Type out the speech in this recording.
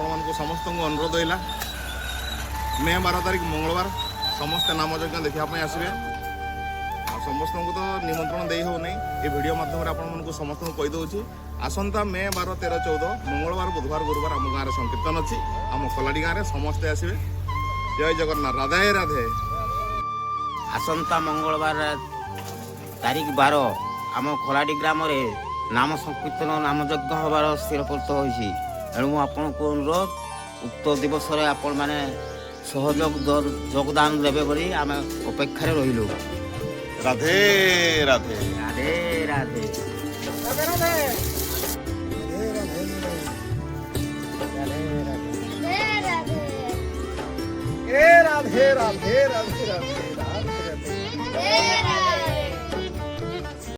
आपण समस्त अनुरोध रहा मे 12 तारिख मंगलवार समस्ते नाम यज्ञ देखापी आसवे समस्त को तो निमंत्रण दे हो नहीं ये वीडियो माध्यम आपको समस्त कहीदे आसंता मे 12, 13, 14 मंगलवार बुधवार गुरुवार आम गाँव संकीर्तन अच्छी आम खलाड़ी गाँव में समस्ते आसवे। जय जगन्नाथ। राधे राधे। आसंता मंगलवार तारीख 12 आम खलाड़ी ग्राम रे नाम संकीर्तन नाम यज्ञ हबार स्थिरकृत होइछि। एणु आपन को अनुरोध उक्त दिवस रे आपण माने सहयोग योगदान देबे बोली आम अपेक्षा रे रहिलु। राधे राधे। राधे राधे। राधे राधे राधे राधे राधे राधे।